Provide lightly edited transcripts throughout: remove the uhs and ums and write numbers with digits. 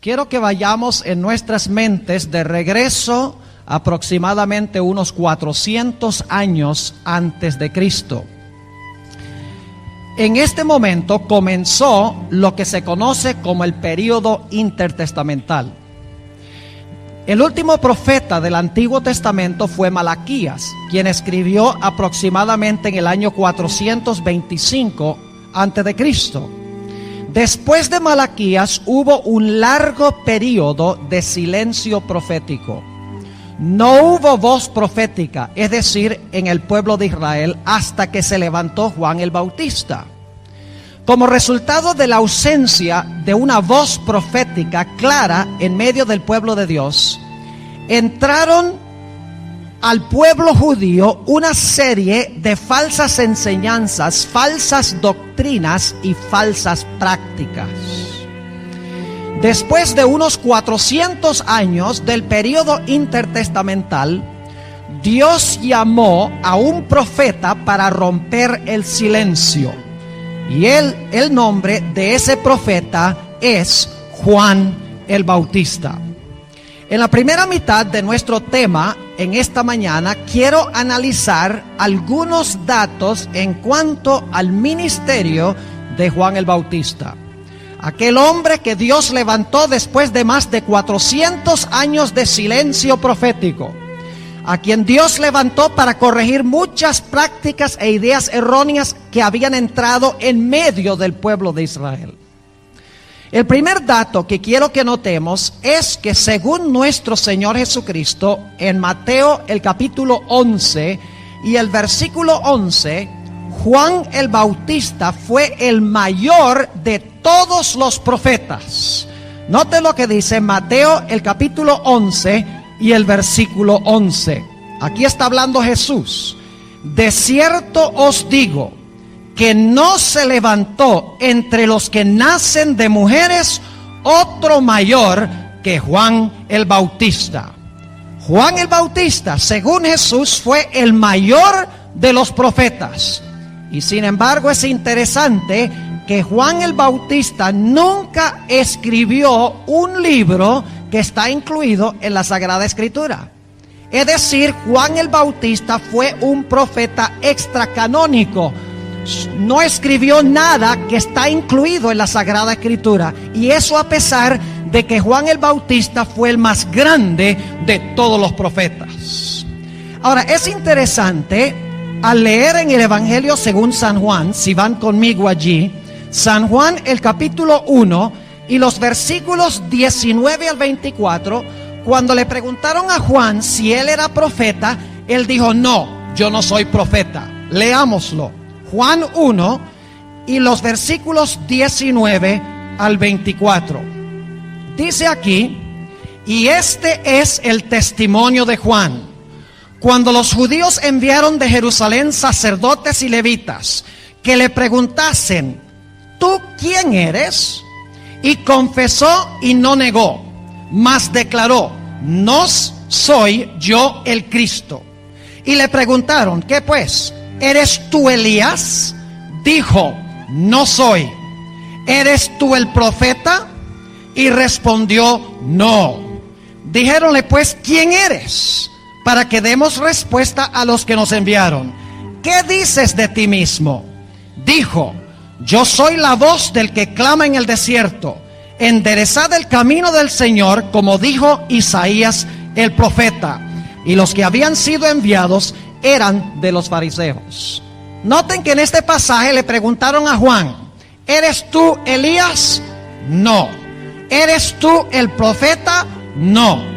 Quiero que vayamos en nuestras mentes de regreso aproximadamente unos 400 años antes de Cristo. En este momento comenzó lo que se conoce como el período intertestamental. El último profeta del Antiguo Testamento fue Malaquías, quien escribió aproximadamente en el año 425 antes de Cristo. Después de Malaquías hubo un largo periodo de silencio profético. No hubo voz profética, es decir, en el pueblo de Israel, hasta que se levantó Juan el Bautista. Como resultado de la ausencia de una voz profética clara en medio del pueblo de Dios, entraron al pueblo judío una serie de falsas enseñanzas, falsas doctrinas y falsas prácticas. Después de unos 400 años del periodo intertestamental, Dios llamó a un profeta para romper el silencio. Y el nombre de ese profeta es Juan el Bautista. En la primera mitad de nuestro tema, en esta mañana, quiero analizar algunos datos en cuanto al ministerio de Juan el Bautista. Aquel hombre que Dios levantó después de más de 400 años de silencio profético, a quien Dios levantó para corregir muchas prácticas e ideas erróneas que habían entrado en medio del pueblo de Israel. El primer dato que quiero que notemos es que según nuestro Señor Jesucristo, en Mateo el capítulo 11 y el versículo 11, Juan el Bautista fue el mayor de todos los profetas. Note lo que dice Mateo el capítulo 11 y el versículo 11. Aquí está hablando Jesús. De cierto os digo que no se levantó entre los que nacen de mujeres otro mayor que Juan el Bautista. Juan el Bautista, según Jesús, fue el mayor de los profetas. Y sin embargo es interesante que Juan el Bautista nunca escribió un libro que está incluido en la Sagrada Escritura. Es decir, Juan el Bautista fue un profeta extracanónico. No escribió nada que está incluido en la Sagrada Escritura. Y eso a pesar de que Juan el Bautista fue el más grande de todos los profetas. Ahora, es interesante al leer en el Evangelio según San Juan, si van conmigo allí, San Juan el capítulo 1 y los versículos 19 al 24, cuando le preguntaron a Juan si él era profeta, él dijo: no, yo no soy profeta. Leámoslo. Juan 1 y los versículos 19 al 24. Dice aquí: y este es el testimonio de Juan. Cuando los judíos enviaron de Jerusalén sacerdotes y levitas que le preguntasen: ¿tú quién eres? Y confesó y no negó, mas declaró: no soy yo el Cristo. Y le preguntaron: ¿qué pues? ¿Eres tú Elías? Dijo: no soy. ¿Eres tú el profeta? Y respondió: no. Dijéronle pues: ¿quién eres? Para que demos respuesta a los que nos enviaron. ¿Qué dices de ti mismo? Dijo: yo soy la voz del que clama en el desierto, enderezad el camino del Señor, como dijo Isaías el profeta. Y los que habían sido enviados eran de los fariseos. Noten que en este pasaje le preguntaron a Juan: ¿eres tú Elías? No. ¿Eres tú el profeta? No.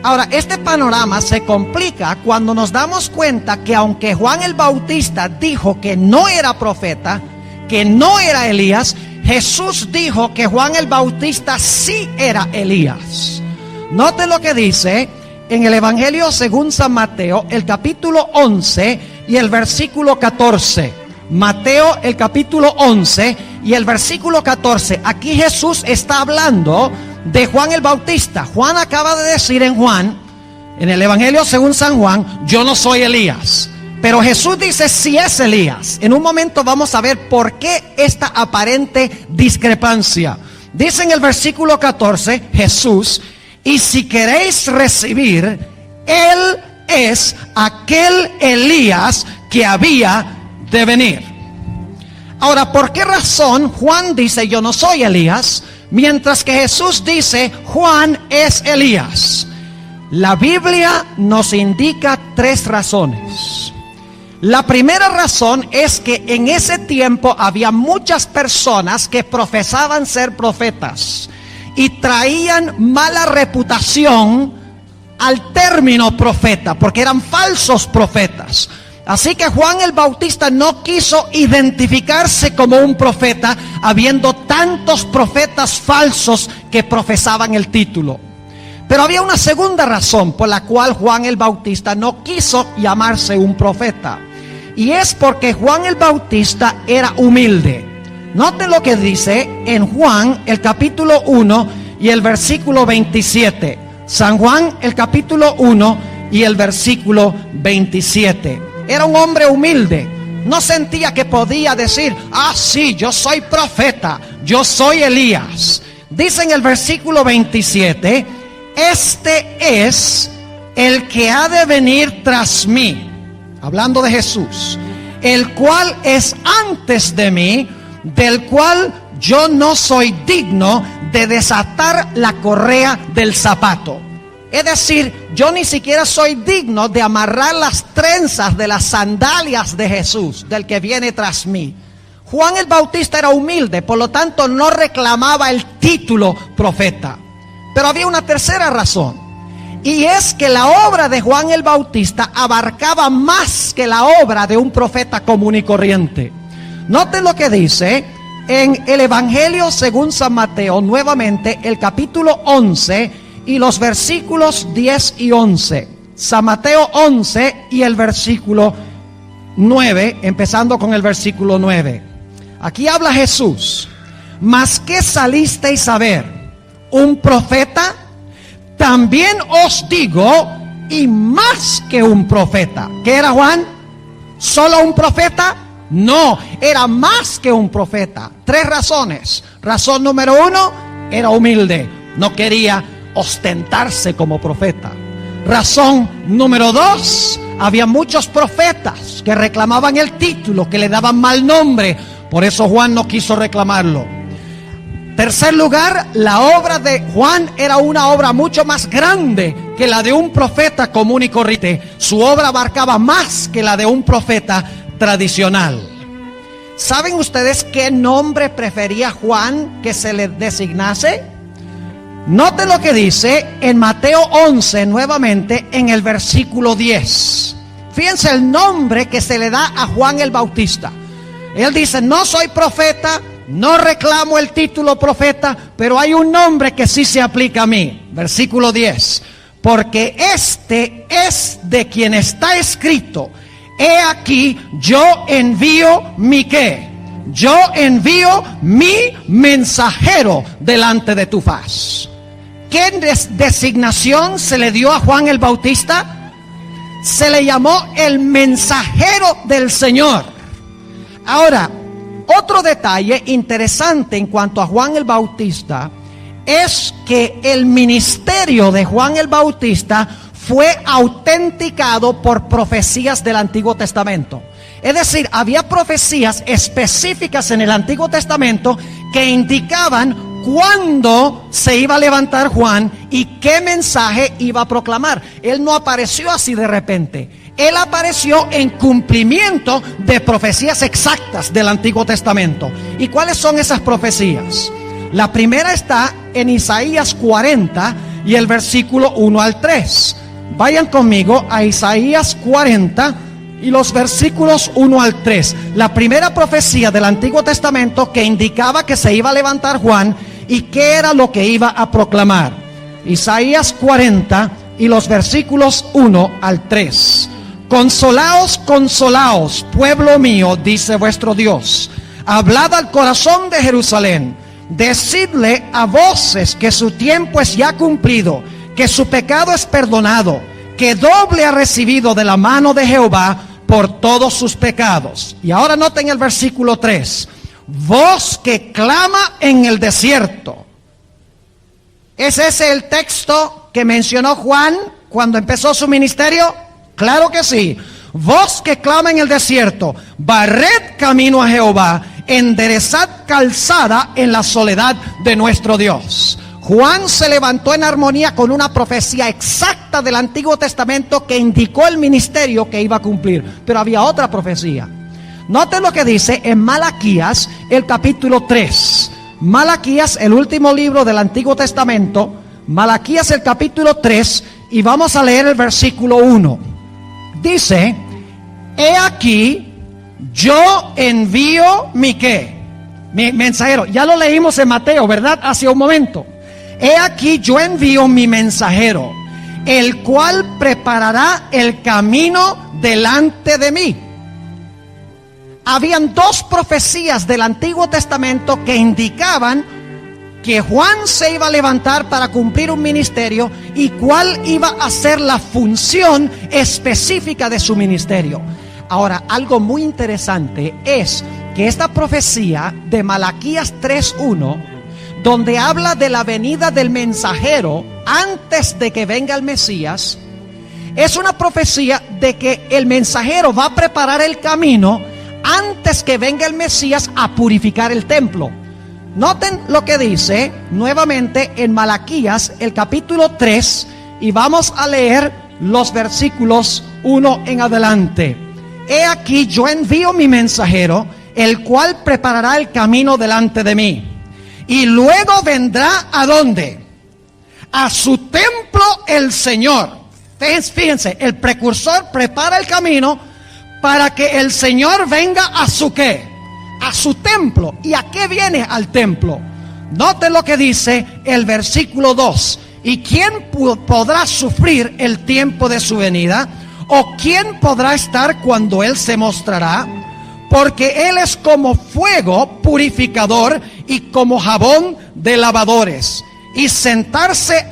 Ahora, este panorama se complica cuando nos damos cuenta que aunque Juan el Bautista dijo que no era profeta, que no era Elías, Jesús dijo que Juan el Bautista sí era Elías. Note lo que dice en el Evangelio según San Mateo, el capítulo 11 y el versículo 14. Mateo, el capítulo 11 y el versículo 14. Aquí Jesús está hablando de Juan el Bautista. Juan acaba de decir en el Evangelio según San Juan: yo no soy Elías. Pero Jesús dice si es Elías. En un momento vamos a ver por qué esta aparente discrepancia. Dice en el versículo 14 Jesús: y si queréis recibir, Él es aquel Elías que había de venir. Ahora, ¿por qué razón Juan dice yo no soy Elías, mientras que Jesús dice Juan es Elías? La Biblia nos indica 3 razones. La primera razón es que en ese tiempo había muchas personas que profesaban ser profetas y traían mala reputación al término profeta, porque eran falsos profetas. Así que Juan el Bautista no quiso identificarse como un profeta, habiendo tantos profetas falsos que profesaban el título. Pero había una segunda razón por la cual Juan el Bautista no quiso llamarse un profeta, y es porque Juan el Bautista era humilde. Noten lo que dice en Juan el capítulo 1 y el versículo 27. San Juan el capítulo 1 y el versículo 27. Era un hombre humilde. No sentía que podía decir: ah, sí, yo soy profeta, yo soy Elías. Dice en el versículo 27: este es el que ha de venir tras mí, hablando de Jesús, el cual es antes de mí, del cual yo no soy digno de desatar la correa del zapato. Es decir, yo ni siquiera soy digno de amarrar las trenzas de las sandalias de Jesús, del que viene tras mí. Juan el Bautista era humilde, por lo tanto no reclamaba el título profeta. Pero había una tercera razón, y es que la obra de Juan el Bautista abarcaba más que la obra de un profeta común y corriente. Noten lo que dice en el Evangelio según San Mateo, nuevamente el capítulo 11 y los versículos 10 y 11. San Mateo 11 y el versículo 9, empezando con el versículo 9. Aquí habla Jesús: ¿mas qué salisteis a ver? ¿Un profeta? También os digo, y más que un profeta. ¿Qué era Juan? ¿Solo un profeta? No, era más que un profeta. 3 razones. Razón número 1, era humilde, no quería ostentarse como profeta. Razón número 2, había muchos profetas que reclamaban el título, que le daban mal nombre. Por eso Juan no quiso reclamarlo. Tercer lugar, la obra de Juan era una obra mucho más grande que la de un profeta común y corriente. Su obra abarcaba más que la de un profeta tradicional. ¿Saben ustedes qué nombre prefería Juan que se le designase? Noten lo que dice en Mateo 11, nuevamente en el versículo 10. Fíjense el nombre que se le da a Juan el Bautista. Él dice: no soy profeta, no reclamo el título profeta, pero hay un nombre que sí se aplica a mí. Versículo 10. Porque este es de quien está escrito: he aquí, yo envío mi ¿qué? Yo envío mi mensajero delante de tu faz. ¿Qué designación se le dio a Juan el Bautista? Se le llamó el mensajero del Señor. Ahora, otro detalle interesante en cuanto a Juan el Bautista es que el ministerio de Juan el Bautista fue autenticado por profecías del Antiguo Testamento. Es decir, había profecías específicas en el Antiguo Testamento que indicaban cuándo se iba a levantar Juan y qué mensaje iba a proclamar. Él no apareció así de repente. Él apareció en cumplimiento de profecías exactas del Antiguo Testamento. ¿Y cuáles son esas profecías? La primera está en Isaías 40 y el versículo 1 al 3. Vayan conmigo a Isaías 40 y los versículos 1 al 3. La primera profecía del Antiguo Testamento que indicaba que se iba a levantar Juan y qué era lo que iba a proclamar. Isaías 40 y los versículos 1 al 3. Consolaos, consolaos, pueblo mío, dice vuestro Dios. Hablad al corazón de Jerusalén. Decidle a voces que su tiempo es ya cumplido, que su pecado es perdonado, que doble ha recibido de la mano de Jehová por todos sus pecados. Y ahora noten el versículo 3. voz que clama en el desierto. ¿Es ese el texto que mencionó Juan cuando empezó su ministerio? Claro que sí. Voz que clama en el desierto, barred camino a Jehová, enderezad calzada en la soledad de nuestro Dios. Juan se levantó en armonía con una profecía exacta del Antiguo Testamento que indicó el ministerio que iba a cumplir. Pero había otra profecía. Noten lo que dice en Malaquías, el capítulo 3. Malaquías, el último libro del Antiguo Testamento. Malaquías, el capítulo 3, y vamos a leer el versículo 1. Dice: he aquí, yo envío mi ¿qué? Mi mensajero. Ya lo leímos en Mateo, ¿verdad? Hace un momento. He aquí, yo envío mi mensajero, el cual preparará el camino delante de mí. Habían dos profecías del Antiguo Testamento que indicaban que Juan se iba a levantar para cumplir un ministerio y cuál iba a ser la función específica de su ministerio. Ahora, algo muy interesante es que esta profecía de Malaquías 3:1, donde habla de la venida del mensajero antes de que venga el Mesías, es una profecía de que el mensajero va a preparar el camino antes que venga el Mesías a purificar el templo. Noten lo que dice nuevamente en Malaquías, el capítulo 3, y vamos a leer los versículos 1 en adelante. He aquí, yo envío mi mensajero, el cual preparará el camino delante de mí. Y luego vendrá ¿a dónde? A su templo el Señor. Fíjense, el precursor prepara el camino para que el Señor venga a su ¿qué? A su templo. ¿Y a qué viene al templo? Noten lo que dice el versículo 2. ¿Y quién podrá sufrir el tiempo de su venida? ¿O quién podrá estar cuando Él se mostrará? Porque Él es como fuego purificador y como jabón de lavadores. Y sentarse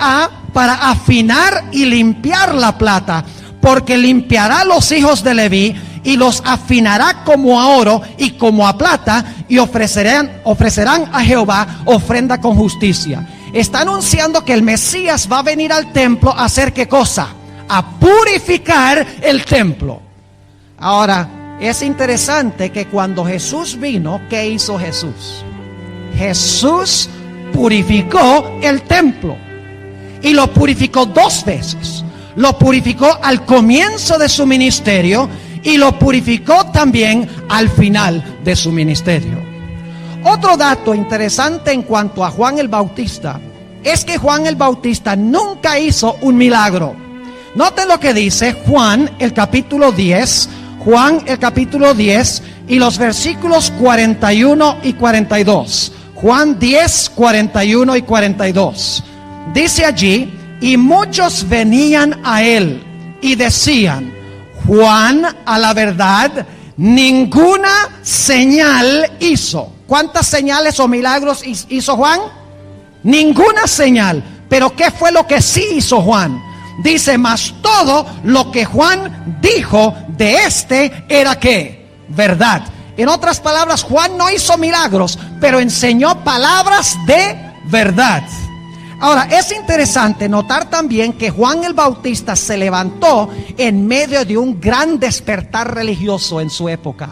para afinar y limpiar la plata, porque limpiará los hijos de Leví y los afinará como a oro y como a plata, y ofrecerán a Jehová ofrenda con justicia. Está anunciando que el Mesías va a venir al templo a hacer ¿qué cosa? A purificar el templo. Ahora, es interesante que cuando Jesús vino, ¿qué hizo Jesús? Jesús purificó el templo, y lo purificó dos veces. Lo purificó al comienzo de su ministerio y lo purificó también al final de su ministerio. Otro dato interesante en cuanto a Juan el Bautista es que Juan el Bautista nunca hizo un milagro. Noten lo que dice Juan el capítulo 10, Juan el capítulo 10 y los versículos 41 y 42. Juan 10, 41 y 42. Dice allí: y muchos venían a él y decían: Juan, a la verdad, ninguna señal hizo. ¿Cuántas señales o milagros hizo Juan? Ninguna señal. Pero ¿qué fue lo que sí hizo Juan? Dice: mas todo lo que Juan dijo de este era ¿qué? Verdad. En otras palabras, Juan no hizo milagros, pero enseñó palabras de verdad. Ahora, es interesante notar también que Juan el Bautista se levantó en medio de un gran despertar religioso en su época.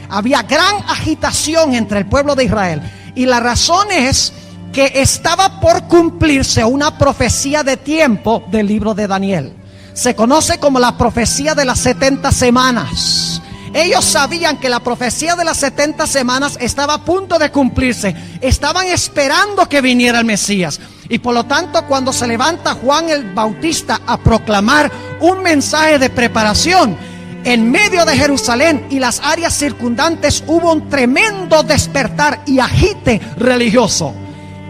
Había gran agitación entre el pueblo de Israel, y la razón es que estaba por cumplirse una profecía de tiempo del libro de Daniel. Se conoce como la profecía de las 70 semanas. Ellos sabían que la profecía de las 70 semanas estaba a punto de cumplirse. Estaban esperando que viniera el Mesías. Y por lo tanto, cuando se levanta Juan el Bautista a proclamar un mensaje de preparación, en medio de Jerusalén y las áreas circundantes hubo un tremendo despertar y agite religioso.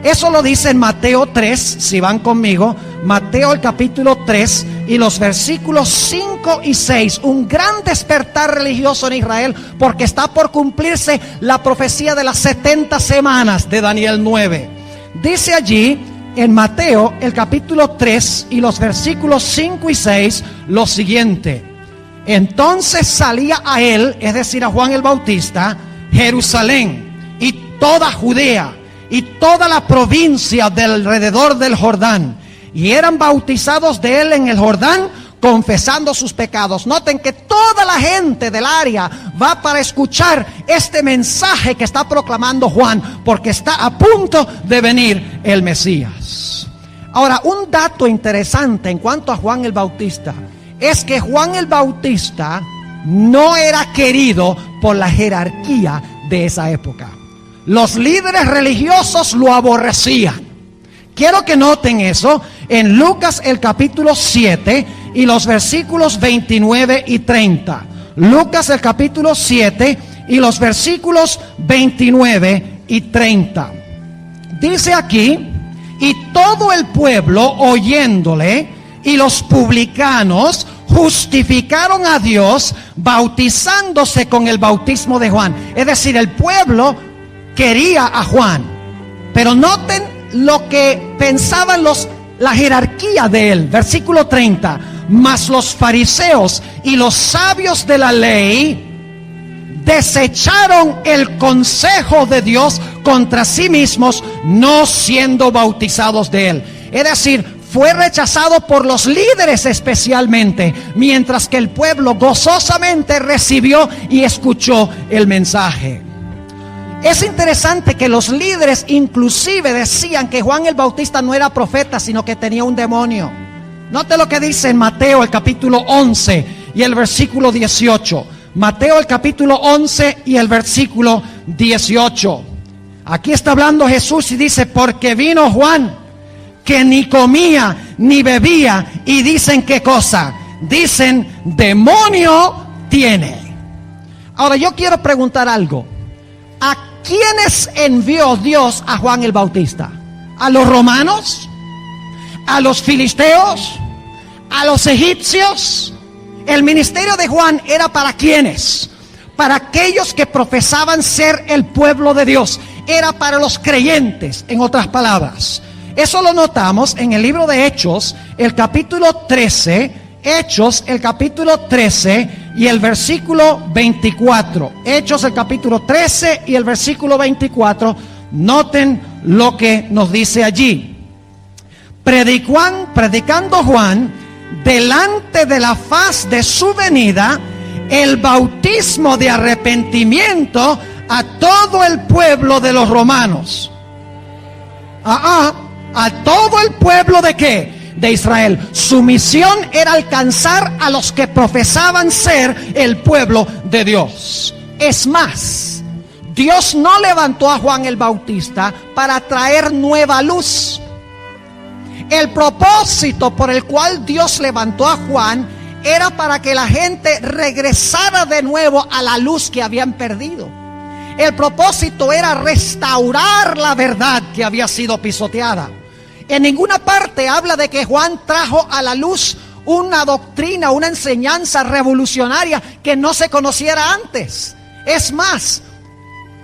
Eso lo dice en Mateo 3, si van conmigo, Mateo el capítulo 3 y los versículos 5 y 6. Un gran despertar religioso en Israel, porque está por cumplirse la profecía de las 70 semanas de Daniel 9. Dice allí en Mateo el capítulo 3 y los versículos 5 y 6 lo siguiente: entonces salía a él, es decir, a Juan el Bautista, Jerusalén y toda Judea y toda la provincia del alrededor del Jordán, y eran bautizados de él en el Jordán, confesando sus pecados. Noten que toda la gente del área va para escuchar este mensaje que está proclamando Juan, porque está a punto de venir el Mesías. Ahora, un dato interesante en cuanto a Juan el Bautista es que Juan el Bautista no era querido por la jerarquía de esa época. Los líderes religiosos lo aborrecían. Quiero que noten eso en Lucas el capítulo 7 y los versículos 29 y 30. Lucas el capítulo 7 y los versículos 29 y 30. Dice aquí: y todo el pueblo oyéndole y los publicanos justificaron a Dios bautizándose con el bautismo de Juan. Es decir, el pueblo quería a Juan, pero noten lo que pensaban la jerarquía de él. Versículo 30: mas los fariseos y los sabios de la ley desecharon el consejo de Dios contra sí mismos, no siendo bautizados de él. Es decir, fue rechazado por los líderes especialmente, mientras que el pueblo gozosamente recibió y escuchó el mensaje. Es interesante que los líderes inclusive decían que Juan el Bautista no era profeta, sino que tenía un demonio. Note lo que dice en Mateo el capítulo 11 y el versículo 18. Mateo el capítulo 11 y el versículo 18. Aquí está hablando Jesús y dice: porque vino Juan, que ni comía ni bebía, y dicen ¿qué cosa? Dicen: demonio tiene. Ahora yo quiero preguntar algo. ¿A quiénes envió Dios a Juan el Bautista? ¿A los romanos? ¿A los filisteos? ¿A los egipcios? El ministerio de Juan era para ¿quiénes? Para aquellos que profesaban ser el pueblo de Dios. Era para los creyentes, en otras palabras. Eso lo notamos en el libro de Hechos, el capítulo 13. Hechos, el capítulo 13 y el versículo 24. Hechos, el capítulo 13 y el versículo 24. Noten lo que nos dice allí. Predicando Juan delante de la faz de su venida el bautismo de arrepentimiento a todo el pueblo de los romanos. A todo el pueblo ¿de qué? De Israel. Su misión era alcanzar a los que profesaban ser el pueblo de Dios. Es más, Dios no levantó a Juan el Bautista para traer nueva luz. El propósito por el cual Dios levantó a Juan era para que la gente regresara de nuevo a la luz que habían perdido. El propósito era restaurar la verdad que había sido pisoteada. En ninguna parte habla de que Juan trajo a la luz una doctrina, una enseñanza revolucionaria que no se conociera antes. Es más,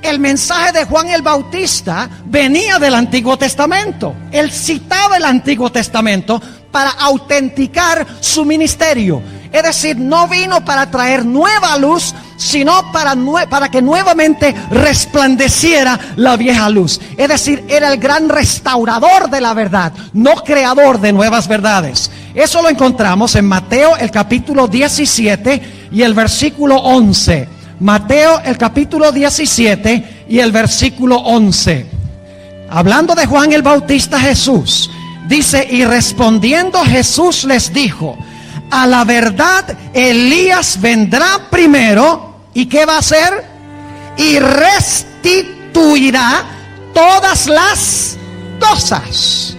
el mensaje de Juan el Bautista venía del Antiguo Testamento. Él citaba el Antiguo Testamento para autenticar su ministerio. Es decir, no vino para traer nueva luz, sino para que nuevamente resplandeciera la vieja luz. Es decir, era el gran restaurador de la verdad, no creador de nuevas verdades. Eso lo encontramos en Mateo el capítulo 17 y el versículo 11. Mateo el capítulo 17 y el versículo 11. Hablando de Juan el Bautista, Jesús dice: y respondiendo Jesús les dijo: a la verdad Elías vendrá primero, ¿y qué va a hacer? Y restituirá todas las cosas.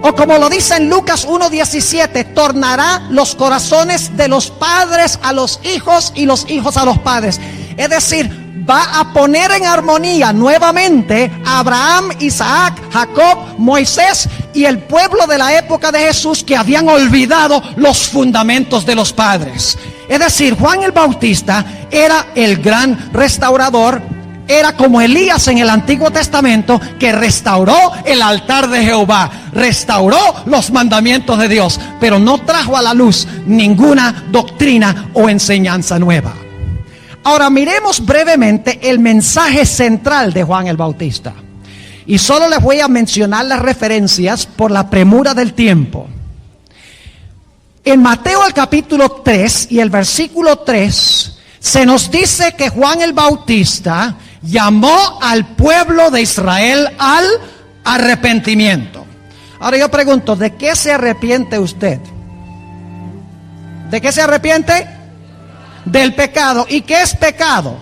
O como lo dice en Lucas 1:17, tornará los corazones de los padres a los hijos y los hijos a los padres. Es decir, va a poner en armonía nuevamente a Abraham, Isaac, Jacob, Moisés y el pueblo de la época de Jesús que habían olvidado los fundamentos de los padres. Es decir, Juan el Bautista era el gran restaurador. Era como Elías en el Antiguo Testamento, que restauró el altar de Jehová, restauró los mandamientos de Dios, pero no trajo a la luz ninguna doctrina o enseñanza nueva. Ahora miremos brevemente el mensaje central de Juan el Bautista. Y solo les voy a mencionar las referencias por la premura del tiempo. En Mateo el capítulo 3 y el versículo 3 se nos dice que Juan el Bautista llamó al pueblo de Israel al arrepentimiento. Ahora yo pregunto, ¿de qué se arrepiente usted? ¿De qué se arrepiente? Del pecado. ¿Y qué es pecado?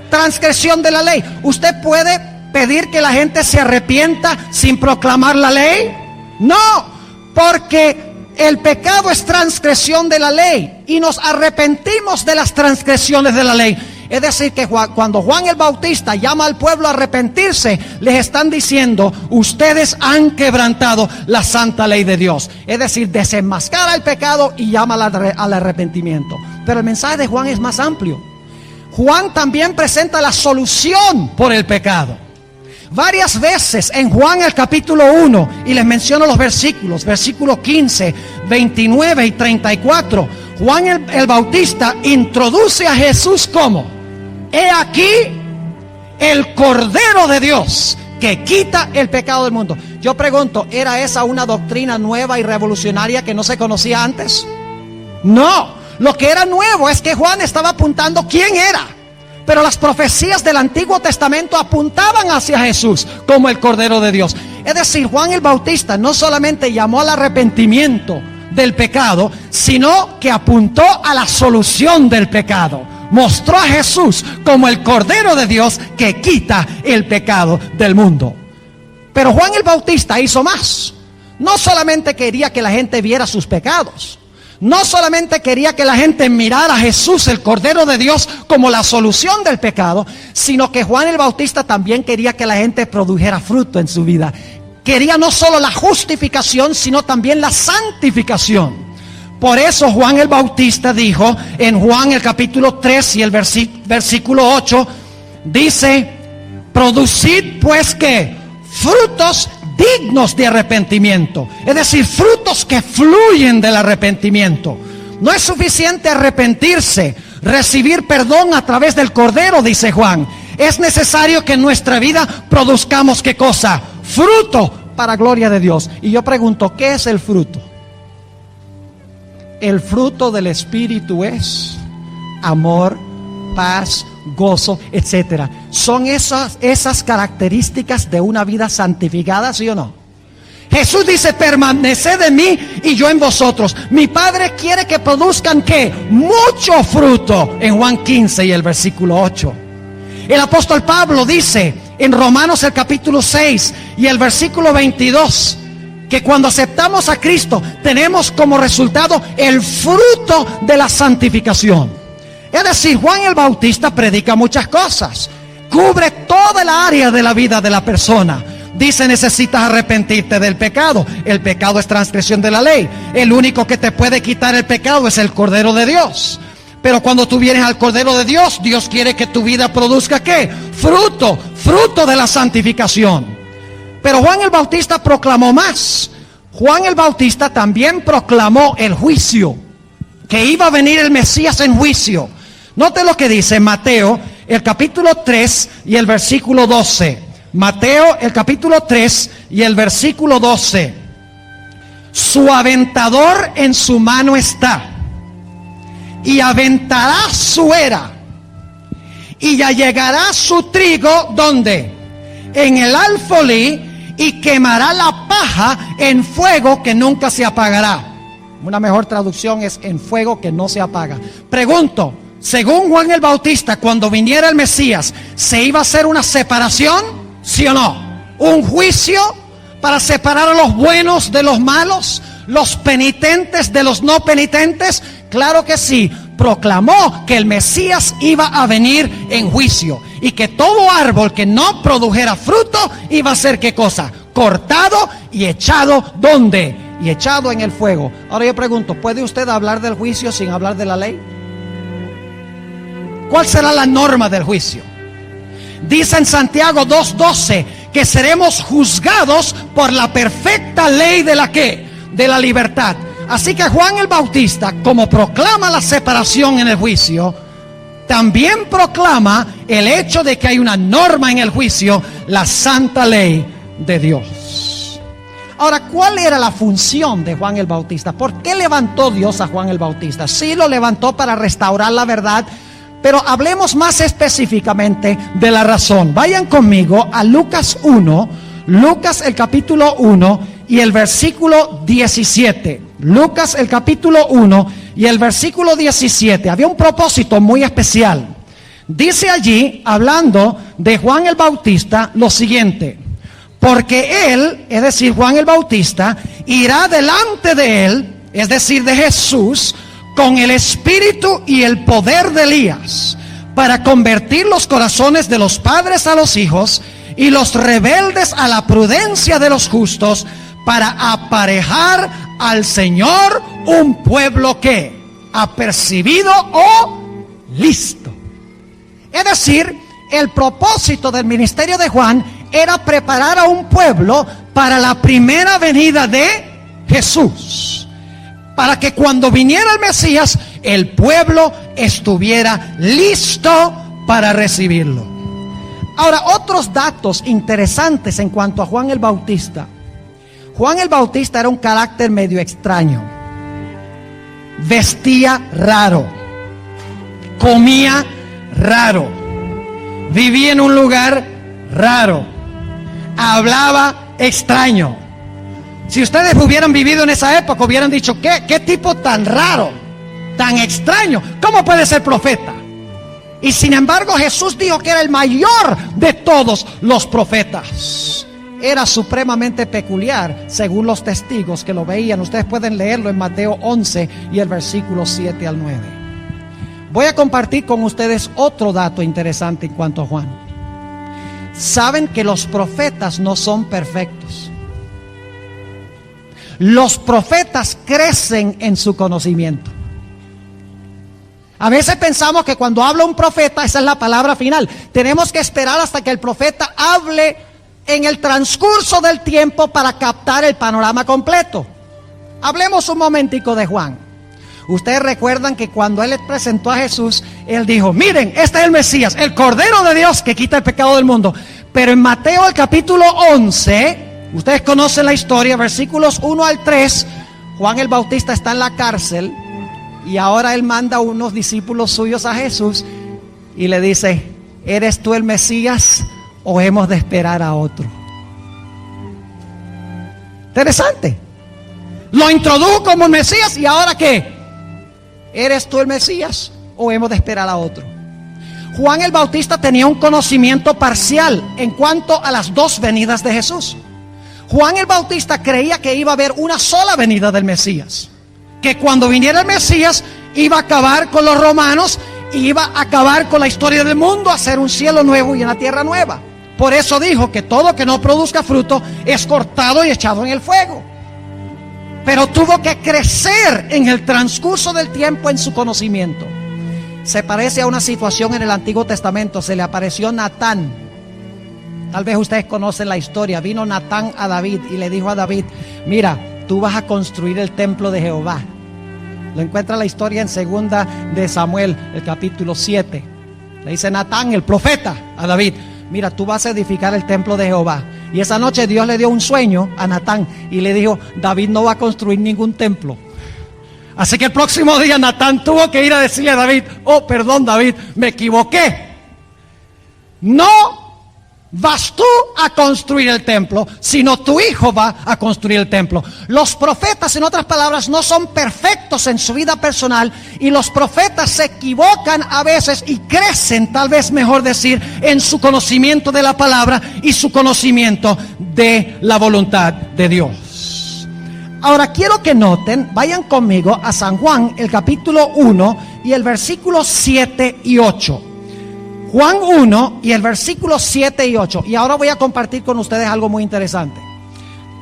Transgresión de la ley. ¿Usted puede pedir que la gente se arrepienta sin proclamar la ley? No, porque el pecado es transgresión de la ley y nos arrepentimos de las transgresiones de la ley. Es decir, que cuando Juan el Bautista llama al pueblo a arrepentirse, les están diciendo: ustedes han quebrantado la santa ley de Dios. Es decir, desenmascara el pecado y llama al arrepentimiento. Pero el mensaje de Juan es más amplio. Juan también presenta la solución por el pecado. Varias veces en Juan el capítulo 1, y les menciono los versículos, versículos 15, 29 y 34, Juan el Bautista introduce a Jesús como: he aquí el Cordero de Dios que quita el pecado del mundo. Yo pregunto, ¿era esa una doctrina nueva y revolucionaria que no se conocía antes? No, lo que era nuevo es que Juan estaba apuntando quién era. Pero las profecías del Antiguo Testamento apuntaban hacia Jesús como el Cordero de Dios. Es decir, Juan el Bautista no solamente llamó al arrepentimiento del pecado, sino que apuntó a la solución del pecado. Mostró a Jesús como el Cordero de Dios que quita el pecado del mundo. Pero Juan el Bautista hizo más. No solamente quería que la gente viera sus pecados. No solamente quería que la gente mirara a Jesús, el Cordero de Dios, como la solución del pecado, sino que Juan el Bautista también quería que la gente produjera fruto en su vida. Quería no solo la justificación, sino también la santificación. Por eso Juan el Bautista dijo en Juan el capítulo 3 y el versículo 8, dice: producid pues ¿qué? Frutos dignos de arrepentimiento. Es decir, frutos que fluyen del arrepentimiento. No es suficiente arrepentirse, recibir perdón a través del Cordero, dice Juan. Es necesario que en nuestra vida produzcamos ¿qué cosa? Fruto para gloria de Dios. Y yo pregunto, ¿qué es el fruto? El fruto del Espíritu es amor, paz, gozo, etcétera. ¿Son esas características de una vida santificada, sí o no? Jesús dice: permaneced en mí y yo en vosotros. Mi Padre quiere que produzcan ¿qué? Mucho fruto, en Juan 15 y el versículo 8. El apóstol Pablo dice en Romanos el capítulo 6 y el versículo 22 que cuando aceptamos a Cristo tenemos como resultado el fruto de la santificación. Es decir, Juan el Bautista predica muchas cosas, cubre toda el área de la vida de la persona. Dice: necesitas arrepentirte del pecado. El pecado es transgresión de la ley. El único que te puede quitar el pecado es el Cordero de Dios. Pero cuando tú vienes al Cordero de Dios, Dios quiere que tu vida produzca ¿qué? Fruto de la santificación. Pero Juan el Bautista proclamó más. Juan el Bautista también proclamó el juicio, que iba a venir el Mesías en juicio. Note lo que dice Mateo, el capítulo 3 y el versículo 12. Mateo, el capítulo 3 y el versículo 12. Su aventador en su mano está, y aventará su era, y ya llegará su trigo, ¿dónde? En el alfolí, y quemará la paja en fuego que nunca se apagará. Una mejor traducción es en fuego que no se apaga. Pregunto, según Juan el Bautista, cuando viniera el Mesías, ¿se iba a hacer una separación? ¿Sí o no? ¿Un juicio para separar a los buenos de los malos? ¿Los penitentes de los no penitentes? Claro que sí. Proclamó que el Mesías iba a venir en juicio y que todo árbol que no produjera fruto iba a ser ¿qué cosa? Cortado y echado ¿dónde? Y echado en el fuego. Ahora yo pregunto, ¿puede usted hablar del juicio sin hablar de la ley? ¿Cuál será la norma del juicio? Dice en Santiago 2:12 que seremos juzgados por la perfecta ley de la ¿qué? De la libertad. Así que Juan el Bautista, como proclama la separación en el juicio, también proclama el hecho de que hay una norma en el juicio, la santa ley de Dios. Ahora, ¿cuál era la función de Juan el Bautista? ¿Por qué levantó Dios a Juan el Bautista? Sí, lo levantó para restaurar la verdad, pero hablemos más específicamente de la razón. Vayan conmigo a Lucas 1, Lucas el capítulo 1 y el versículo 17. Lucas el capítulo 1 y el versículo 17. Había un propósito muy especial. Dice allí, hablando de Juan el Bautista, lo siguiente: porque él, es decir, Juan el Bautista, irá delante de él, es decir, de Jesús, con el espíritu y el poder de Elías, para convertir los corazones de los padres a los hijos y los rebeldes a la prudencia de los justos, para aparejar al Señor un pueblo que apercibido o listo. Es decir, el propósito del ministerio de Juan era preparar a un pueblo para la primera venida de Jesús, para que cuando viniera el Mesías, el pueblo estuviera listo para recibirlo. Ahora, otros datos interesantes en cuanto a Juan el Bautista. Juan el Bautista era un carácter medio extraño. Vestía raro, comía raro, vivía en un lugar raro, hablaba extraño. Si ustedes hubieran vivido en esa época, hubieran dicho, ¿qué tipo tan raro, tan extraño? ¿Cómo puede ser profeta? Y sin embargo, Jesús dijo que era el mayor de todos los profetas. Era supremamente peculiar, según los testigos que lo veían. Ustedes pueden leerlo en Mateo 11 y el versículo 7 al 9. Voy a compartir con ustedes otro dato interesante en cuanto a Juan. Saben que los profetas no son perfectos. Los profetas crecen en su conocimiento. A veces pensamos que cuando habla un profeta, esa es la palabra final. Tenemos que esperar hasta que el profeta hable en el transcurso del tiempo para captar el panorama completo. Hablemos un momentico de Juan. Ustedes recuerdan que cuando él les presentó a Jesús, él dijo, miren, este es el Mesías, el Cordero de Dios que quita el pecado del mundo. Pero en Mateo el capítulo 11, ustedes conocen la historia, versículos 1 al 3, Juan el Bautista está en la cárcel y ahora él manda a unos discípulos suyos a Jesús y le dice, ¿eres tú el Mesías o hemos de esperar a otro? Interesante. Lo introdujo como el Mesías y ahora ¿qué? ¿Eres tú el Mesías o hemos de esperar a otro? Juan el Bautista tenía un conocimiento parcial en cuanto a las dos venidas de Jesús. Juan el Bautista creía que iba a haber una sola venida del Mesías, que cuando viniera el Mesías iba a acabar con los romanos, iba a acabar con la historia del mundo, hacer un cielo nuevo y una tierra nueva. Por eso dijo que todo que no produzca fruto es cortado y echado en el fuego. Pero tuvo que crecer en el transcurso del tiempo en su conocimiento. Se parece a una situación en el Antiguo Testamento. Se le apareció Natán. Tal vez ustedes conocen la historia. Vino Natán a David y le dijo a David, mira, tú vas a construir el templo de Jehová. Lo encuentra la historia en segunda de Samuel, el capítulo 7. Le dice Natán, el profeta, a David, mira, tú vas a edificar el templo de Jehová. Y esa noche Dios le dio un sueño a Natán y le dijo, David no va a construir ningún templo. Así que el próximo día Natán tuvo que ir a decirle a David, oh, perdón David, me equivoqué. No vas tú a construir el templo, sino tu hijo va a construir el templo. Los profetas, en otras palabras, no son perfectos en su vida personal, y los profetas se equivocan a veces y crecen, tal vez mejor decir, en su conocimiento de la palabra y su conocimiento de la voluntad de Dios. Ahora quiero que noten, vayan conmigo a San Juan, el capítulo 1 y el versículo 7 y 8. Juan 1 y el versículo 7 y 8. Y ahora voy a compartir con ustedes algo muy interesante.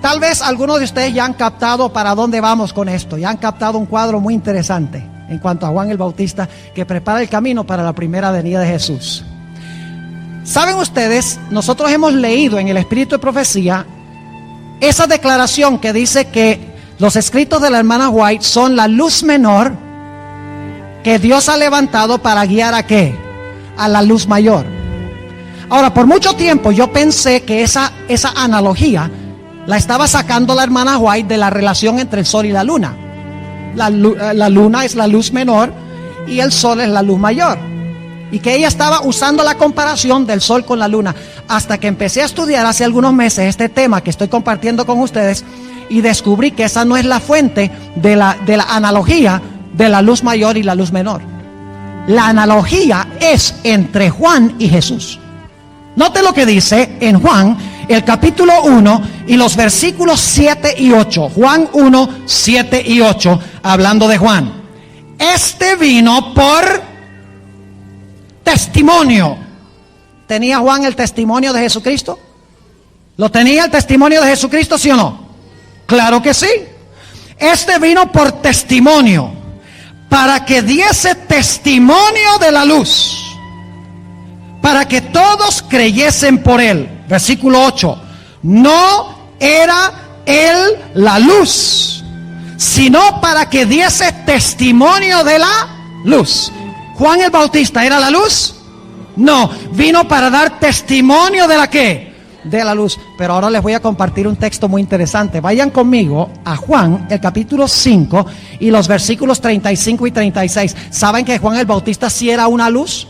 Tal vez algunos de ustedes ya han captado para dónde vamos con esto. Ya han captado un cuadro muy interesante en cuanto a Juan el Bautista, que prepara el camino para la primera venida de Jesús. ¿Saben ustedes? Nosotros hemos leído en el Espíritu de Profecía esa declaración que dice que los escritos de la hermana White son la luz menor que Dios ha levantado para guiar ¿a qué? A la luz mayor. Ahora, por mucho tiempo yo pensé que esa analogía la estaba sacando la hermana White de la relación entre el sol y la luna. La luna es la luz menor y el sol es la luz mayor. Y que ella estaba usando la comparación del sol con la luna. Hasta que empecé a estudiar hace algunos meses este tema que estoy compartiendo con ustedes y descubrí que esa no es la fuente de la analogía de la luz mayor y la luz menor. La analogía es entre Juan y Jesús. Note lo que dice en Juan, el capítulo 1 y los versículos 7 y 8. Juan 1, 7 y 8, hablando de Juan. Este vino por testimonio. ¿Tenía Juan el testimonio de Jesucristo? ¿Lo tenía el testimonio de Jesucristo, sí o no? Claro que sí. Este vino por testimonio, para que diese testimonio de la luz, para que todos creyesen por él. Versículo 8. No era él la luz, sino para que diese testimonio de la luz. ¿Juan el Bautista era la luz? No, vino para dar testimonio de la ¿qué? De la luz. Pero ahora les voy a compartir un texto muy interesante. Vayan conmigo a Juan, el capítulo 5 y los versículos 35 y 36. ¿Saben que Juan el Bautista sí era una luz?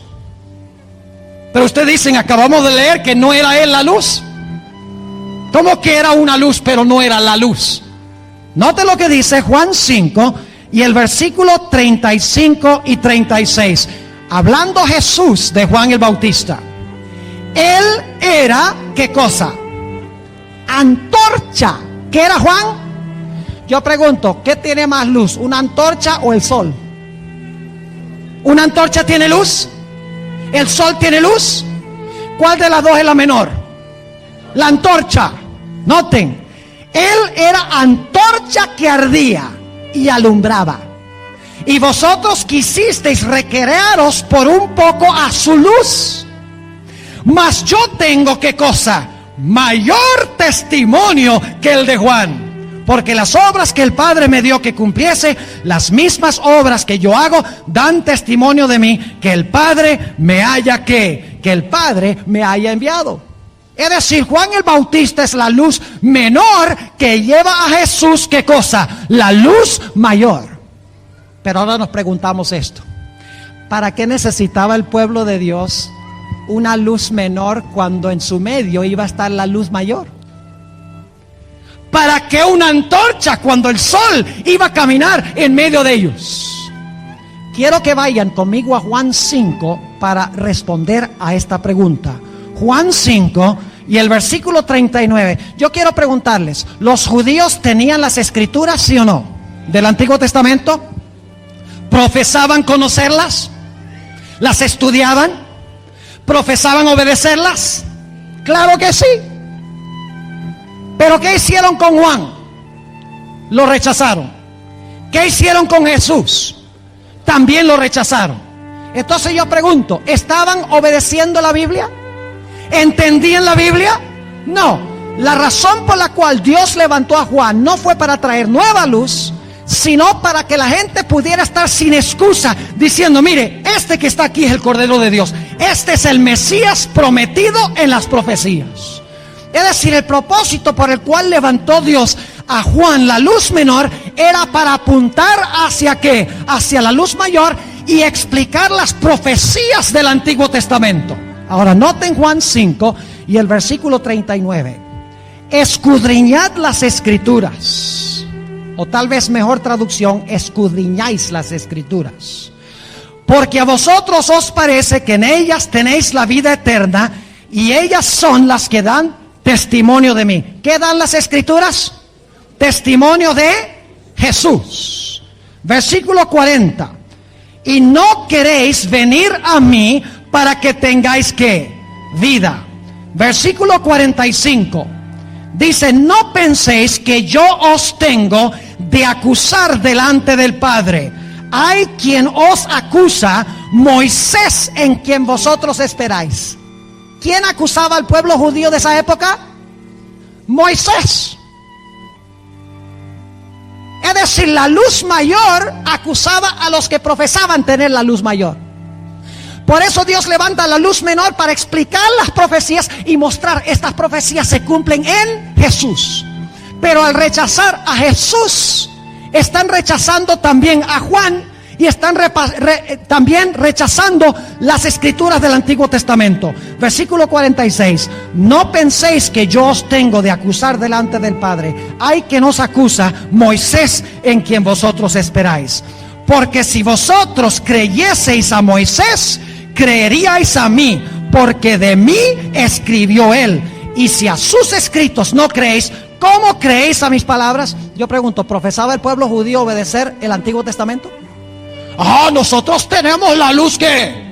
Pero ustedes dicen, acabamos de leer que no era él la luz. ¿Cómo que era una luz pero no era la luz? Note lo que dice Juan 5 y el versículo 35 y 36. Hablando Jesús de Juan el Bautista. Él era, ¿qué cosa? Antorcha. ¿Qué era Juan? Yo pregunto, ¿qué tiene más luz? ¿Una antorcha o el sol? ¿Una antorcha tiene luz? ¿El sol tiene luz? ¿Cuál de las dos es la menor? La antorcha. Noten, él era antorcha que ardía y alumbraba. Y vosotros quisisteis recrearos por un poco a su luz. Mas yo tengo, ¿qué cosa? Mayor testimonio que el de Juan. Porque las obras que el Padre me dio que cumpliese, las mismas obras que yo hago, dan testimonio de mí, que el Padre me haya que el Padre me haya enviado. Es decir, Juan el Bautista es la luz menor que lleva a Jesús, ¿qué cosa? La luz mayor. Pero ahora nos preguntamos esto: ¿para qué necesitaba el pueblo de Dios una luz menor cuando en su medio iba a estar la luz mayor? ¿Para qué una antorcha cuando el sol iba a caminar en medio de ellos? Quiero que vayan conmigo a Juan 5 para responder a esta pregunta. Juan 5 y el versículo 39. Yo quiero preguntarles, ¿los judíos tenían las escrituras, sí o no? Del Antiguo Testamento. ¿Profesaban conocerlas? ¿Las estudiaban? ¿Profesaban obedecerlas? Claro que sí. Pero ¿qué hicieron con Juan? Lo rechazaron. ¿Qué hicieron con Jesús? También lo rechazaron. Entonces yo pregunto, ¿estaban obedeciendo la Biblia? ¿Entendían la Biblia? No. La razón por la cual Dios levantó a Juan no fue para traer nueva luz, sino para que la gente pudiera estar sin excusa, diciendo, mire, este que está aquí es el Cordero de Dios. Este es el Mesías prometido en las profecías. Es decir, el propósito por el cual levantó Dios a Juan, la luz menor, era para apuntar hacia ¿qué? Hacia la luz mayor y explicar las profecías del Antiguo Testamento. Ahora noten Juan 5 y el versículo 39. Escudriñad las escrituras, o tal vez mejor traducción, escudriñáis las escrituras, porque a vosotros os parece que en ellas tenéis la vida eterna, y ellas son las que dan testimonio de mí. ¿Qué dan las escrituras? Testimonio de Jesús. Versículo 40. Y no queréis venir a mí para que tengáis ¿qué? Vida. Versículo 45. Dice, no penséis que yo os tengo de acusar delante del Padre. Hay quien os acusa, Moisés, en quien vosotros esperáis. ¿Quién acusaba al pueblo judío de esa época? Moisés. Es decir, la luz mayor acusaba a los que profesaban tener la luz mayor. Por eso Dios levanta la luz menor para explicar las profecías y mostrar estas profecías se cumplen en Jesús. Pero al rechazar a Jesús, están rechazando también a Juan y están también rechazando las escrituras del Antiguo Testamento. Versículo 46. No penséis que yo os tengo de acusar delante del Padre. Hay que nos acusa Moisés, en quien vosotros esperáis. Porque si vosotros creyeseis a Moisés, creeríais a mí, porque de mí escribió él. Y si a sus escritos no creéis, ¿cómo creéis a mis palabras? Yo pregunto, ¿profesaba el pueblo judío obedecer el Antiguo Testamento? Nosotros tenemos la luz que,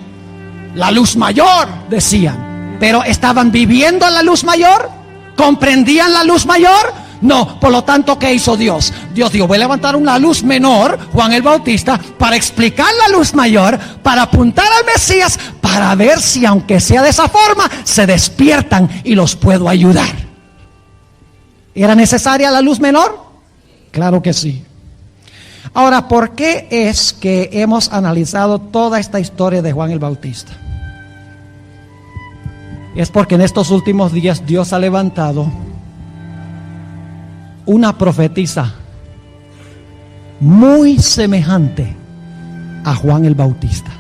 la luz mayor, decían. Pero ¿estaban viviendo la luz mayor? ¿Comprendían la luz mayor? No. Por lo tanto, ¿qué hizo Dios? Dios dijo, voy a levantar una luz menor, Juan el Bautista, para explicar la luz mayor, para apuntar al Mesías, para ver si aunque sea de esa forma, se despiertan y los puedo ayudar. ¿Era necesaria la luz menor? Claro que sí. Ahora, ¿por qué es que hemos analizado toda esta historia de Juan el Bautista? Es porque en estos últimos días Dios ha levantado una profetisa muy semejante a Juan el Bautista.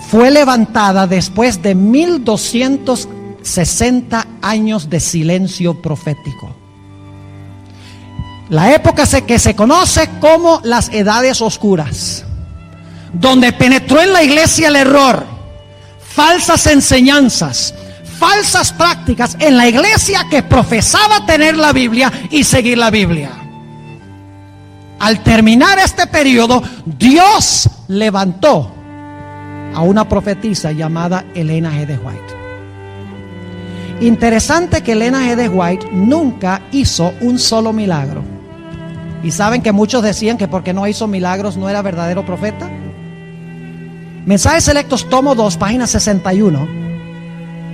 Fue levantada después de 1260 años de silencio profético. La época que se conoce como las edades oscuras, donde penetró en la iglesia el error, falsas enseñanzas, falsas prácticas en la iglesia que profesaba tener la Biblia y seguir la Biblia. Al terminar este periodo, Dios levantó a una profetisa llamada Elena G. de White. Interesante que Elena G. de White nunca hizo un solo milagro. Y saben que muchos decían que porque no hizo milagros no era verdadero profeta. Mensajes Selectos, tomo 2, página 61.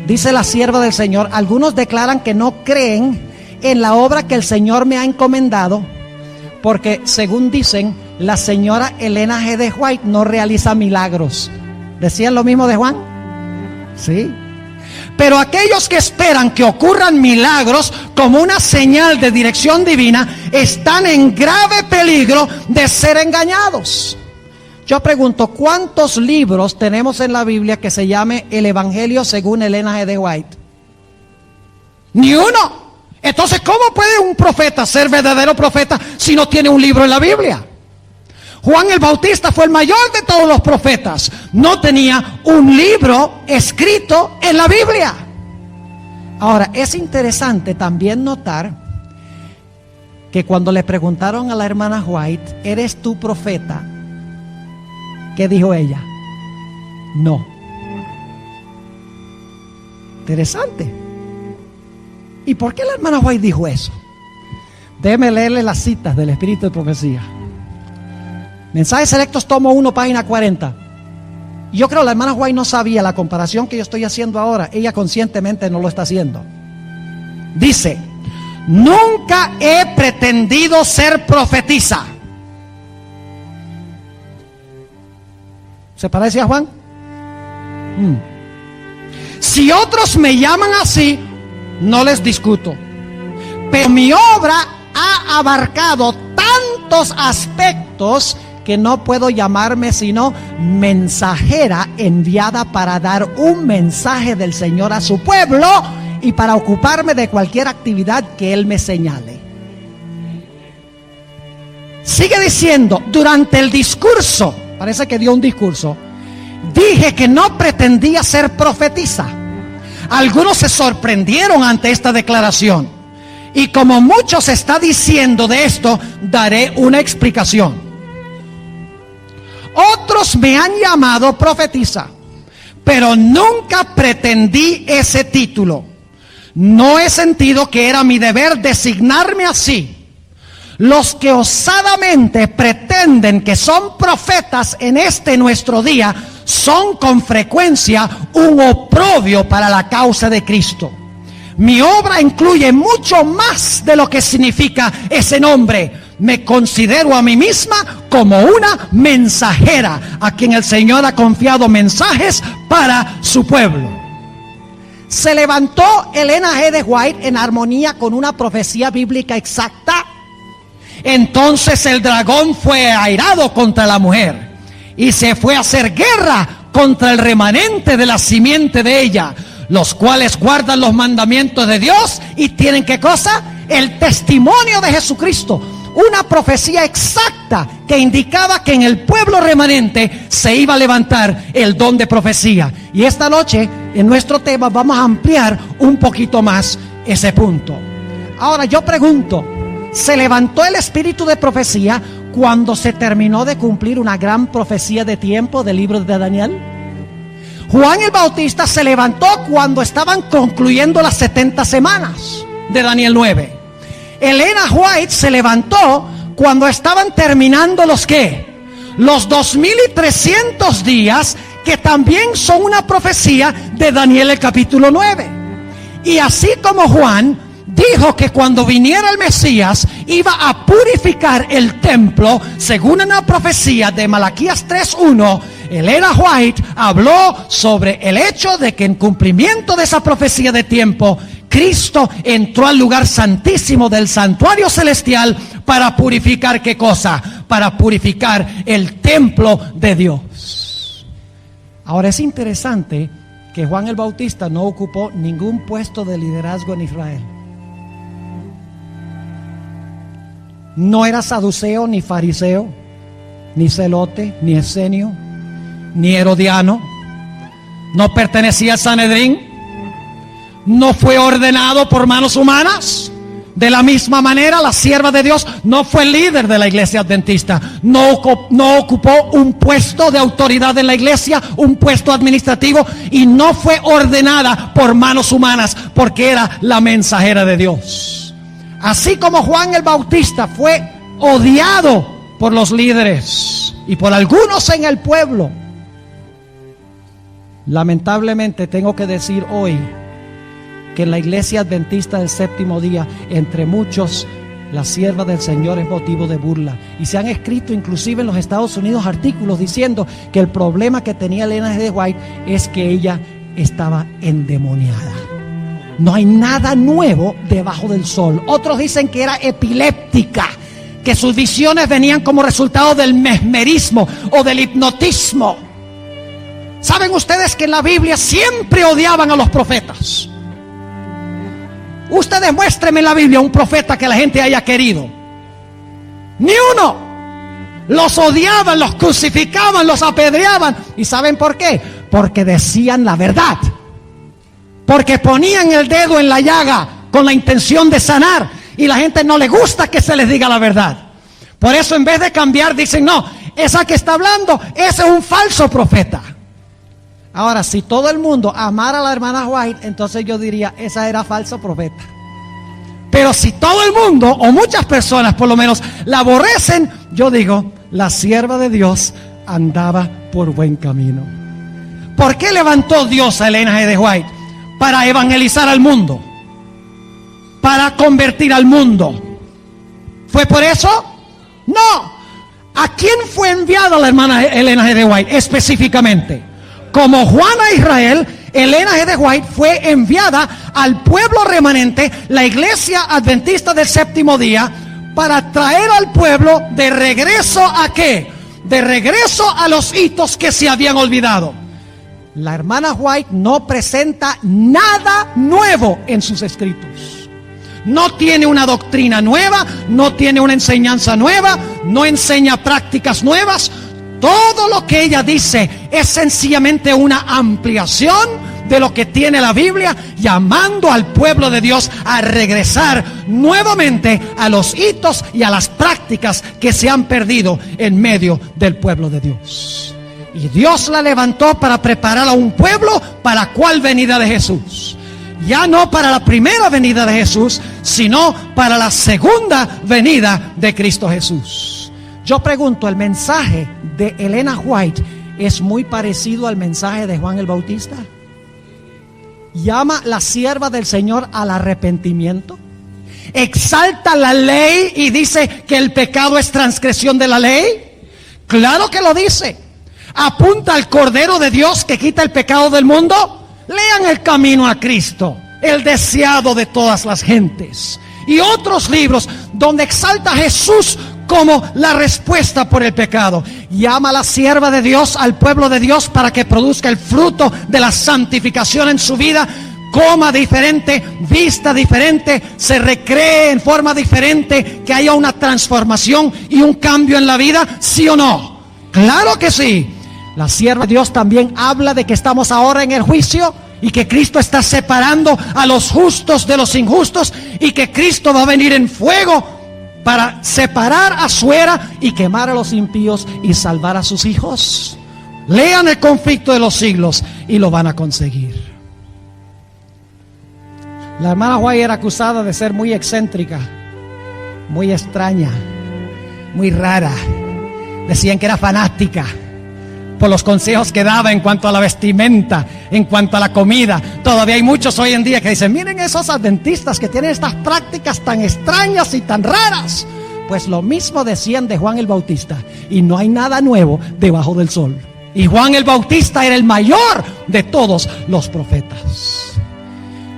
Dice la sierva del Señor: algunos declaran que no creen en la obra que el Señor me ha encomendado, porque según dicen, la señora Elena G. de White no realiza milagros. ¿Decían lo mismo de Juan? Sí. Pero aquellos que esperan que ocurran milagros como una señal de dirección divina están en grave peligro de ser engañados. Yo pregunto, ¿cuántos libros tenemos en la Biblia que se llame el Evangelio según Elena G. de White? Ni uno. Entonces, ¿cómo puede un profeta ser verdadero profeta si no tiene un libro en la Biblia? Juan el Bautista fue el mayor de todos los profetas. No tenía un libro escrito en la Biblia. Ahora, es interesante también notar que cuando le preguntaron a la hermana White, ¿eres tú profeta?, ¿qué dijo ella? No. Interesante. ¿Y por qué la hermana White dijo eso? Déjeme leerle las citas del Espíritu de Profecía. Mensajes Selectos, tomo 1, página 40. Yo creo que la hermana White no sabía la comparación que yo estoy haciendo ahora. Ella conscientemente no lo está haciendo. Dice: nunca he pretendido ser profetisa. ¿Se parece a Juan? Si otros me llaman así, no les discuto. Pero mi obra ha abarcado tantos aspectos que no puedo llamarme sino mensajera enviada para dar un mensaje del Señor a su pueblo y para ocuparme de cualquier actividad que Él me señale. Sigue diciendo: durante el discurso, parece que dio un discurso, dije que no pretendía ser profetisa. Algunos se sorprendieron ante esta declaración, y como mucho se está diciendo de esto, daré una explicación. Otros me han llamado profetisa, pero nunca pretendí ese título. No he sentido que era mi deber designarme así. Los que osadamente pretenden que son profetas en este nuestro día son con frecuencia un oprobio para la causa de Cristo. Mi obra incluye mucho más de lo que significa ese nombre. Me considero a mí misma como una mensajera a quien el Señor ha confiado mensajes para su pueblo. ¿Se levantó Elena G. de White en armonía con una profecía bíblica exacta? Entonces el dragón fue airado contra la mujer y se fue a hacer guerra contra el remanente de la simiente de ella, los cuales guardan los mandamientos de Dios y tienen ¿qué cosa? El testimonio de Jesucristo. Una profecía exacta que indicaba que en el pueblo remanente se iba a levantar el don de profecía. Y esta noche en nuestro tema vamos a ampliar un poquito más ese punto. Ahora yo pregunto, ¿se levantó el espíritu de profecía cuando se terminó de cumplir una gran profecía de tiempo del libro de Daniel? Juan el Bautista se levantó cuando estaban concluyendo las 70 semanas de Daniel 9. Elena White se levantó cuando estaban terminando los los 2300 días, que también son una profecía de Daniel el capítulo 9. Y así como Juan dijo que cuando viniera el Mesías iba a purificar el templo, según una profecía de Malaquías 3:1, Elena White habló sobre el hecho de que en cumplimiento de esa profecía de tiempo, Cristo entró al lugar santísimo del santuario celestial para purificar ¿qué cosa? Para purificar el templo de Dios. Ahora es interesante que Juan el Bautista no ocupó ningún puesto de liderazgo en Israel. No era saduceo, ni fariseo, ni celote, ni esenio, ni herodiano. No pertenecía al Sanedrín. No fue ordenado por manos humanas. De la misma manera, la sierva de Dios no fue líder de la iglesia adventista. No ocupó un puesto de autoridad en la iglesia, un puesto administrativo, y no fue ordenada por manos humanas, porque era la mensajera de Dios. Así como Juan el Bautista fue odiado por los líderes y por algunos en el pueblo, lamentablemente tengo que decir hoy que en la iglesia adventista del séptimo día, entre muchos, la sierva del Señor es motivo de burla. Y se han escrito inclusive en los Estados Unidos artículos diciendo que el problema que tenía Elena G. de White es que ella estaba endemoniada. No hay nada nuevo debajo del sol. Otros dicen que era epiléptica, que sus visiones venían como resultado del mesmerismo o del hipnotismo. ¿Saben ustedes que en la Biblia siempre odiaban a los profetas? Ustedes muéstrenme en la Biblia un profeta que la gente haya querido. Ni uno. Los odiaban, los crucificaban, los apedreaban. ¿Y saben por qué? Porque decían la verdad. Porque ponían el dedo en la llaga con la intención de sanar. Y la gente no le gusta que se les diga la verdad. Por eso en vez de cambiar dicen, no, esa que está hablando, ese es un falso profeta. Ahora, si todo el mundo amara a la hermana White, entonces yo diría, esa era falso profeta. Pero si todo el mundo, o muchas personas por lo menos, la aborrecen, yo digo, la sierva de Dios andaba por buen camino. ¿Por qué levantó Dios a Elena G. de White? Para evangelizar al mundo, para convertir al mundo. ¿Fue por eso? No. ¿A quién fue enviada la hermana Elena G. de White específicamente? Como Juan a Israel, Elena G. de White fue enviada al pueblo remanente, la iglesia adventista del séptimo día, para traer al pueblo de regreso ¿a qué? De regreso a los hitos que se habían olvidado. La hermana White no presenta nada nuevo en sus escritos. No tiene una doctrina nueva, no tiene una enseñanza nueva, no enseña prácticas nuevas. Todo lo que ella dice es sencillamente una ampliación de lo que tiene la Biblia, llamando al pueblo de Dios a regresar nuevamente a los hitos y a las prácticas que se han perdido en medio del pueblo de Dios. Y Dios la levantó para preparar a un pueblo para cuál venida de Jesús. Ya no para la primera venida de Jesús, sino para la segunda venida de Cristo Jesús. Yo pregunto, ¿el mensaje de Elena White es muy parecido al mensaje de Juan el Bautista? llama la sierva del Señor al arrepentimiento. Exalta la ley y dice que el pecado es transgresión de la ley. Claro que lo dice. Apunta al Cordero de Dios que quita el pecado del mundo. Lean El Camino a Cristo, el deseado de todas las gentes, y otros libros donde exalta a Jesús como la respuesta por el pecado. Llama a la sierva de Dios al pueblo de Dios para que produzca el fruto de la santificación en su vida. Coma diferente, vista diferente, se recree en forma diferente, que haya una transformación y un cambio en la vida, ¿sí o no? Claro que sí. La sierva de Dios también habla de que estamos ahora en el juicio y que Cristo está separando a los justos de los injustos y que Cristo va a venir en fuego para separar a su era y quemar a los impíos y salvar a sus hijos. Lean El Conflicto de los Siglos y lo van a conseguir. La hermana White era acusada de ser muy excéntrica, muy extraña, muy rara. Decían que era fanática por los consejos que daba en cuanto a la vestimenta, en cuanto a la comida. Todavía hay muchos hoy en día que dicen: miren esos adventistas que tienen estas prácticas tan extrañas y tan raras. Pues lo mismo decían de Juan el Bautista, y no hay nada nuevo debajo del sol. Y Juan el Bautista era el mayor de todos los profetas.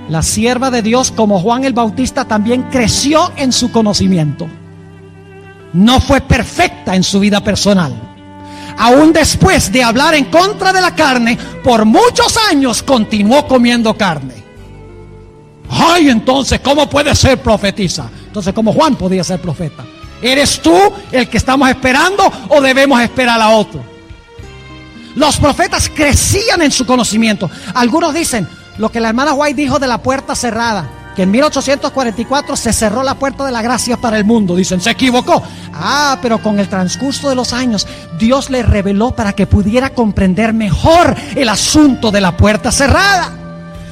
La sierva de Dios, como Juan el Bautista, también creció en su conocimiento. No fue perfecta en su vida personal. Aún después de hablar en contra de la carne, por muchos años continuó comiendo carne. Ay, entonces, ¿cómo puede ser profetisa? Entonces, ¿cómo Juan podía ser profeta? ¿Eres tú el que estamos esperando o debemos esperar a otro? Los profetas crecían en su conocimiento. Algunos dicen lo que la hermana White dijo de la puerta cerrada, que en 1844 se cerró la puerta de la gracia para el mundo. Dicen, se equivocó. Pero con el transcurso de los años, Dios le reveló para que pudiera comprender mejor el asunto de la puerta cerrada.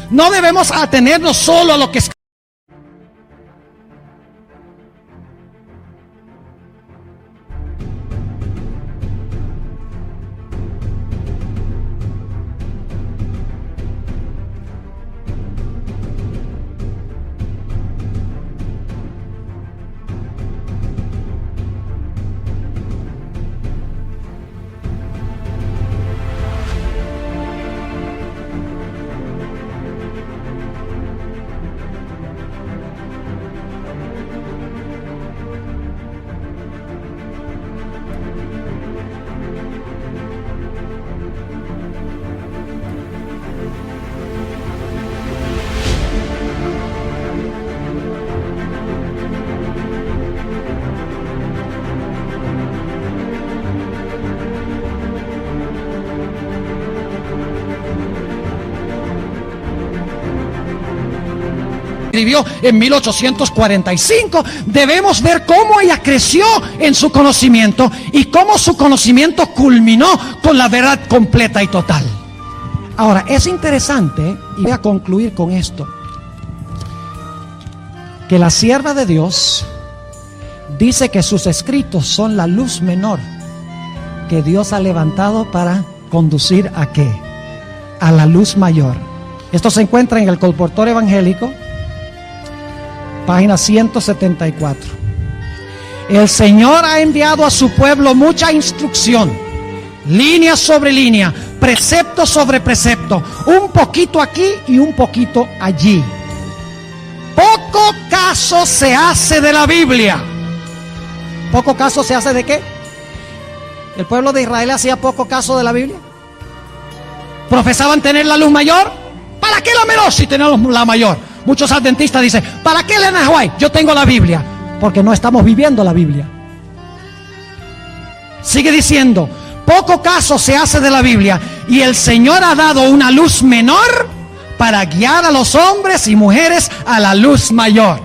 No debemos atenernos solo a lo que es. Escribió en 1845. Debemos ver cómo ella creció en su conocimiento y cómo su conocimiento culminó con la verdad completa y total. Ahora, es interesante, y voy a concluir con esto, que la sierva de Dios dice que sus escritos son la luz menor que Dios ha levantado para conducir ¿a qué? A la luz mayor. Esto se encuentra en el Colportor Evangélico, página 174. El Señor ha enviado a su pueblo mucha instrucción, línea sobre línea, precepto sobre precepto, un poquito aquí y un poquito allí. Poco caso se hace de la Biblia. ¿Poco caso se hace de qué? ¿El pueblo de Israel hacía poco caso de la Biblia? ¿Profesaban tener la luz mayor? ¿Para qué la menor si tenemos la mayor? Muchos adventistas dicen, ¿para qué Elena White? Yo tengo la Biblia. Porque no estamos viviendo la Biblia. Sigue diciendo, poco caso se hace de la Biblia, y el Señor ha dado una luz menor para guiar a los hombres y mujeres a la luz mayor.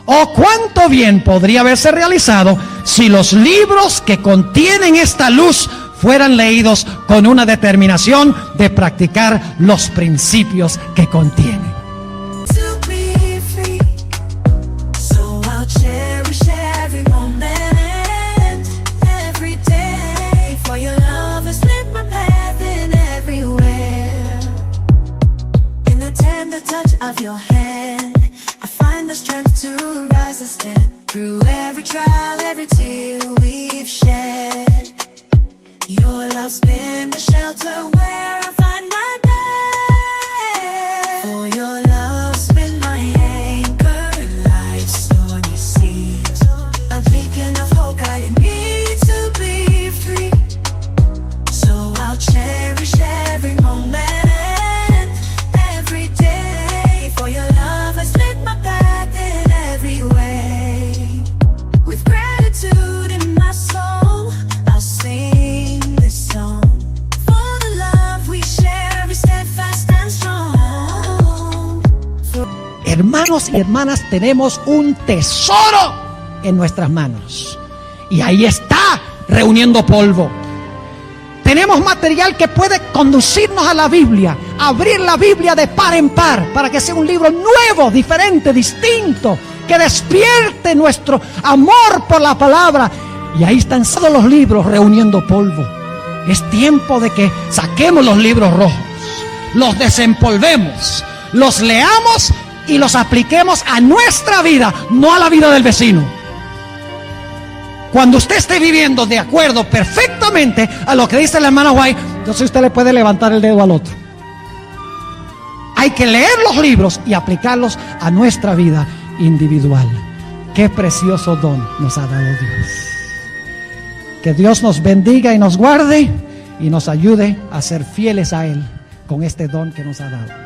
Oh, cuánto bien podría haberse realizado si los libros que contienen esta luz fueran leídos con una determinación de practicar los principios que contienen. Through every trial, every tear we've shed, your love's been the shelter where I find my bed. For your love's been my anchor in life's stormy seas, a beacon of hope guiding me to be free. So I'll cherish every moment and every day, for your love has lit my path in every way. With gratitude in my soul, I'll sing this song. For the love we share is steadfast and strong. Hermanos y hermanas, tenemos un tesoro en nuestras manos. Y ahí está, reuniendo polvo. Tenemos material que puede conducirnos a la Biblia, abrir la Biblia de par en par, para que sea un libro nuevo, diferente, distinto, que despierte nuestro amor por la palabra. Y ahí están todos los libros reuniendo polvo. Es tiempo de que saquemos los libros rojos, los desempolvemos, los leamos y los apliquemos a nuestra vida, no a la vida del vecino. Cuando usted esté viviendo de acuerdo perfectamente a lo que dice la hermana White, entonces usted le puede levantar el dedo al otro. Hay que leer los libros y aplicarlos a nuestra vida individual. Qué precioso don nos ha dado Dios. Que Dios nos bendiga y nos guarde y nos ayude a ser fieles a Él con este don que nos ha dado.